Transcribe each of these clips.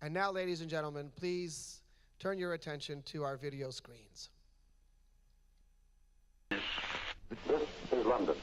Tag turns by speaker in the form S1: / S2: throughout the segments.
S1: And now, ladies and gentlemen, please turn your attention to our video screens.
S2: This is London.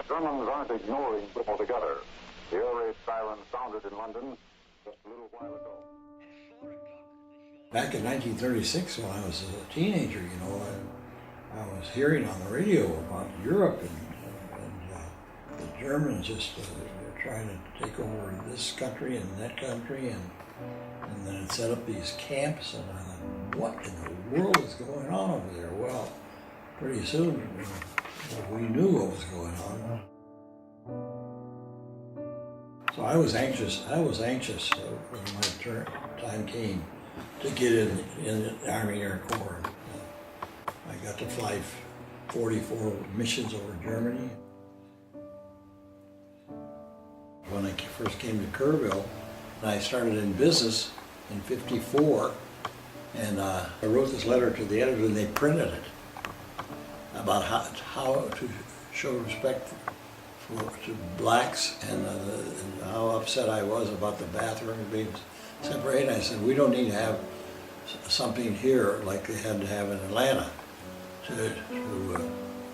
S2: Germans aren't ignoring Britain altogether. The air raid siren sounded in London just a little while ago.
S3: Back in 1936, when I was a teenager, I was hearing on the radio about Europe and the Germans just were trying to take over this country and that country, and then set up these camps, and I thought, what in the world is going on over there? Well, pretty soon we knew what was going on. So I was anxious when my time came to get in the Army Air Corps. I got to fly 44 missions over Germany. When I first came to Kerrville, I started in business in '54, and I wrote this letter to the editor, and they printed it about how to show respect to blacks, and how upset I was about the bathroom being separated. I said, we don't need to have something here like they had to have in Atlanta to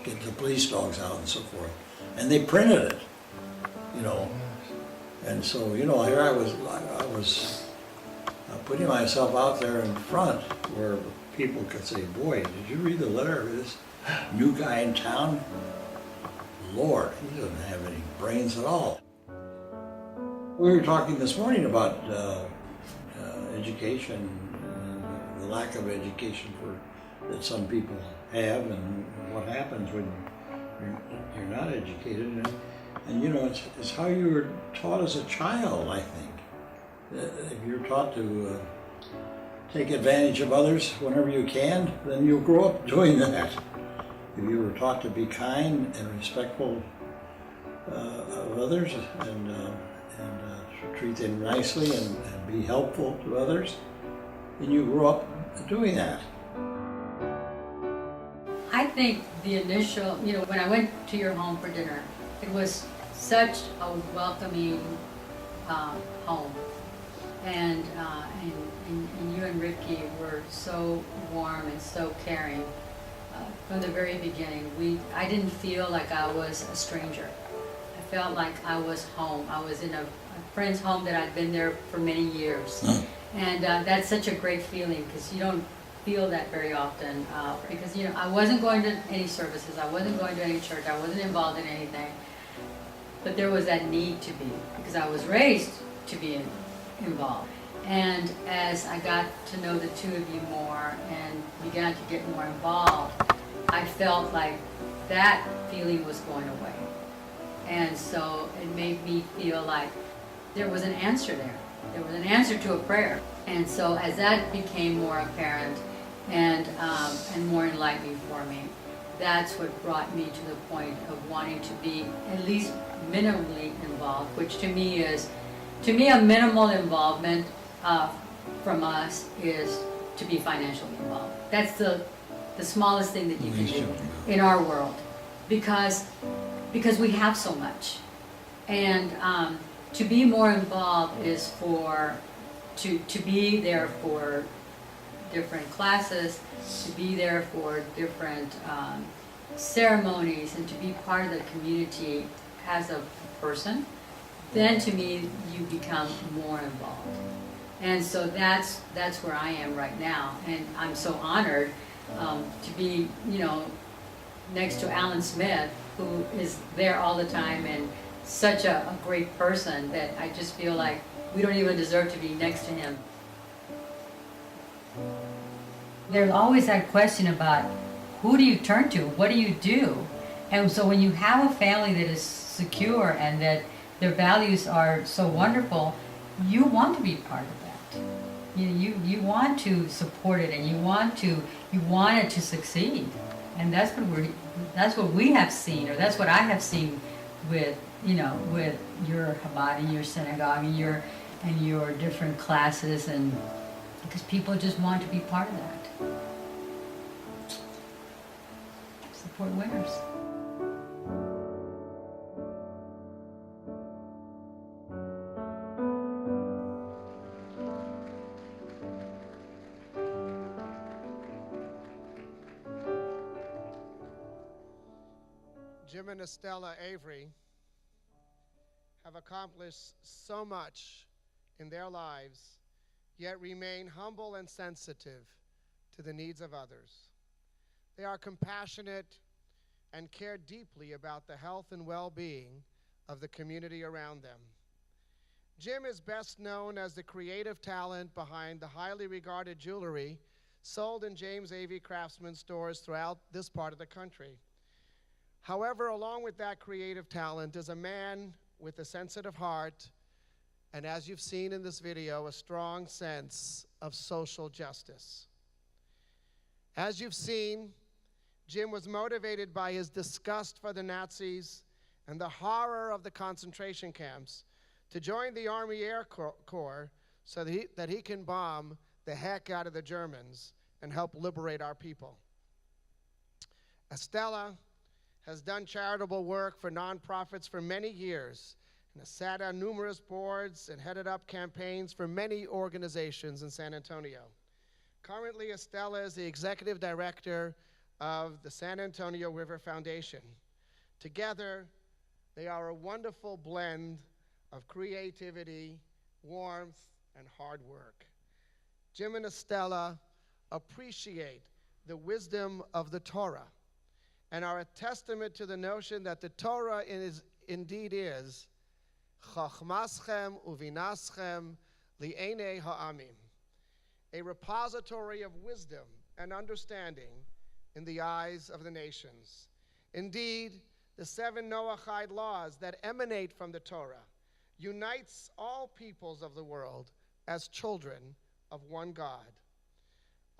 S3: get the police dogs out and so forth. And they printed it, And so, here I was putting myself out there in front where people could say, boy, did you read the letter of this new guy in town? Lord, he doesn't have any brains at all. We were talking this morning about education, the lack of education that some people have, and what happens when you're not educated. And it's how you were taught as a child, I think. If you're taught to take advantage of others whenever you can, then you'll grow up doing that. If you were taught to be kind and respectful of others and treat them nicely and be helpful to others, then you grow up doing that.
S4: I think the initial, when I went to your home for dinner, it was such a welcoming home. And you and Ricky were so warm and so caring. From the very beginning, I didn't feel like I was a stranger. I felt like I was home. I was in a friend's home that I'd been there for many years. And that's such a great feeling, because you don't feel that very often. Because I wasn't going to any services, I wasn't going to any church, I wasn't involved in anything. But there was that need to be, because I was raised to be involved. And as I got to know the two of you more and began to get more involved, I felt like that feeling was going away. And so it made me feel like there was an answer there. There was an answer to a prayer. And so as that became more apparent and more enlightening for me, that's what brought me to the point of wanting to be at least minimally involved, which to me a minimal involvement from us is to be financially involved. That's the smallest thing that you can do in our world, because we have so much. And to be more involved is to be there for different classes, to be there for different ceremonies, and to be part of the community as a person. Then to me, you become more involved. And so that's where I am right now. And I'm so honored to be, next to Alan Smith, who is there all the time and such a great person that I just feel like we don't even deserve to be next to him. There's always that question about who do you turn to? What do you do? And so when you have a family that is secure and that their values are so wonderful, you want to be part of that. You want to support it, and you want it to succeed. And that's what we have seen, or that's what I have seen with your Chabad and your synagogue and your different classes, and because people just want to be part of that. Support winners.
S1: Jim and Estela Avery have accomplished so much in their lives, yet remain humble and sensitive to the needs of others. They are compassionate and care deeply about the health and well-being of the community around them. Jim is best known as the creative talent behind the highly regarded jewelry sold in James Avery craftsman stores throughout this part of the country. However, along with that creative talent is a man with a sensitive heart, and as you've seen in this video, a strong sense of social justice. As you've seen, Jim was motivated by his disgust for the Nazis and the horror of the concentration camps to join the Army Air Corps so that he can bomb the heck out of the Germans and help liberate our people. Estela has done charitable work for nonprofits for many years and has sat on numerous boards and headed up campaigns for many organizations in San Antonio. Currently, Estela is the executive director of the San Antonio River Foundation. Together, they are a wonderful blend of creativity, warmth, and hard work. Jim and Estela appreciate the wisdom of the Torah and are a testament to the notion that the Torah indeed is chachmaschem uvinaschem li'enei ha'amim, a repository of wisdom and understanding in the eyes of the nations. Indeed, the 7 Noahide laws that emanate from the Torah unites all peoples of the world as children of one God.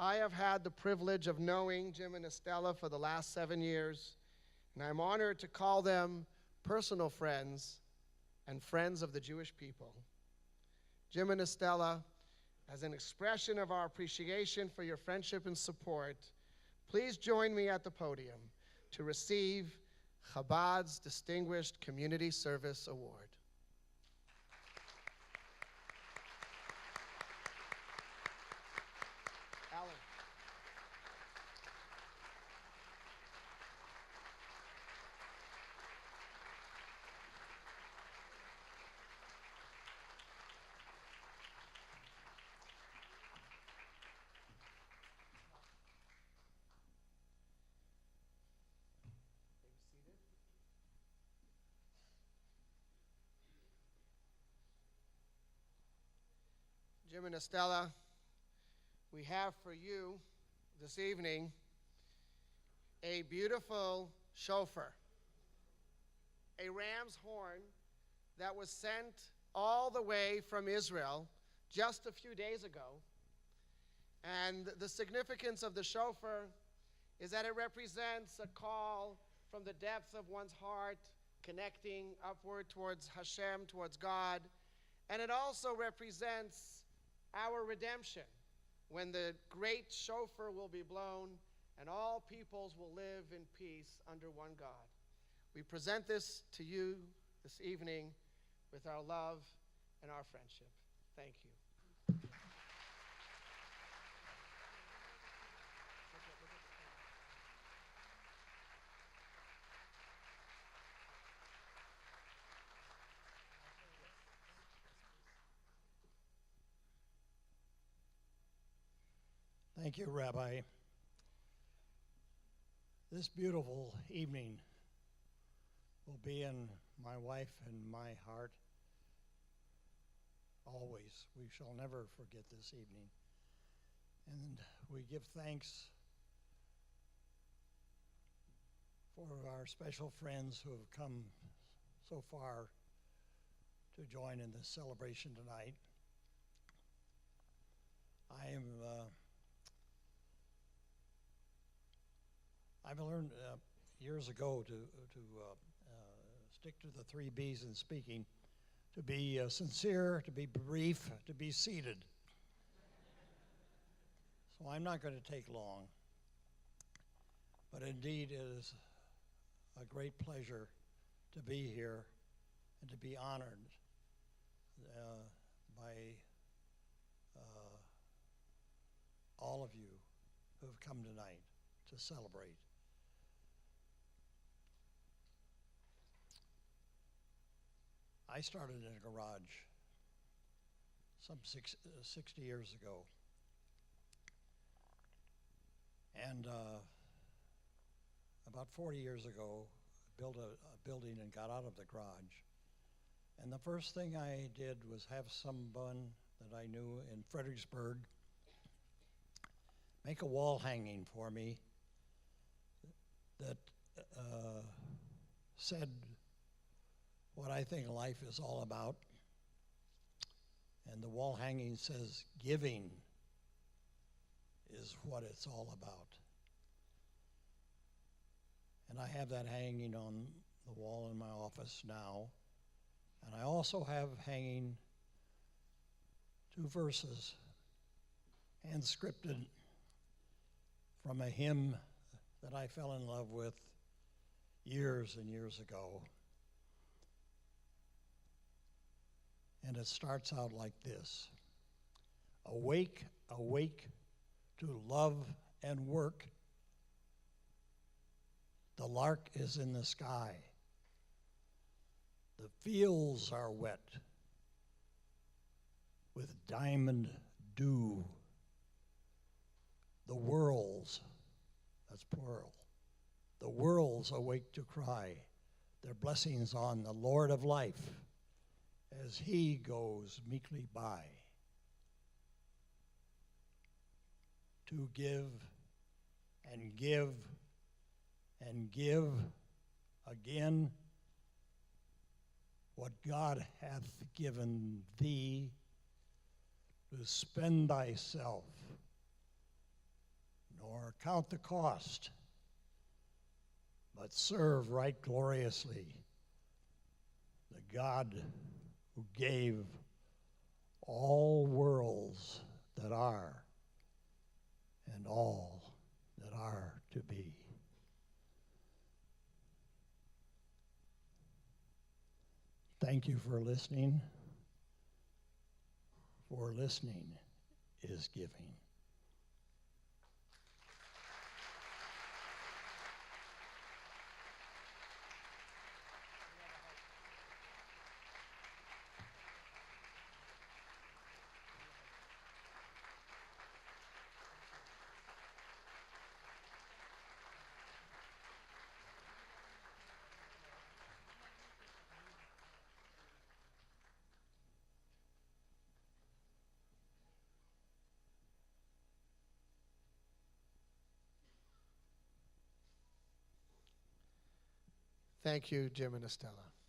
S1: I have had the privilege of knowing Jim and Estela for the last 7 years, and I'm honored to call them personal friends and friends of the Jewish people. Jim and Estela, as an expression of our appreciation for your friendship and support, please join me at the podium to receive Chabad's Distinguished Community Service Award. Alan. Jim and Estela, we have for you this evening a beautiful shofar, a ram's horn that was sent all the way from Israel just a few days ago. And the significance of the shofar is that it represents a call from the depths of one's heart, connecting upward towards Hashem, towards God. And it also represents our redemption, when the great shofar will be blown and all peoples will live in peace under one God. We present this to you this evening with our love and our friendship. Thank you.
S3: Thank you, Rabbi. This beautiful evening will be in my wife and my heart always. We shall never forget this evening. And we give thanks for our special friends who have come so far to join in this celebration tonight. I've learned years ago to stick to the 3 B's in speaking: to be sincere, to be brief, to be seated. So I'm not going to take long, but indeed it is a great pleasure to be here and to be honored by all of you who have come tonight to celebrate. I started in a garage some 60 years ago. And about 40 years ago, built a building and got out of the garage. And the first thing I did was have someone that I knew in Fredericksburg make a wall hanging for me that said what I think life is all about. And the wall hanging says, giving is what it's all about. And I have that hanging on the wall in my office now. And I also have hanging 2 verses, hand scripted, from a hymn that I fell in love with years and years ago. And it starts out like this: awake, awake to love and work. The lark is in the sky. The fields are wet with diamond dew. The worlds, that's plural, the worlds awake to cry their blessings on the Lord of life as he goes meekly by. To give and give and give again what God hath given thee, to spend thyself, nor count the cost, but serve right gloriously the God who gave all worlds that are and all that are to be. Thank you for listening. For listening is giving.
S1: Thank you, Jim and Estela.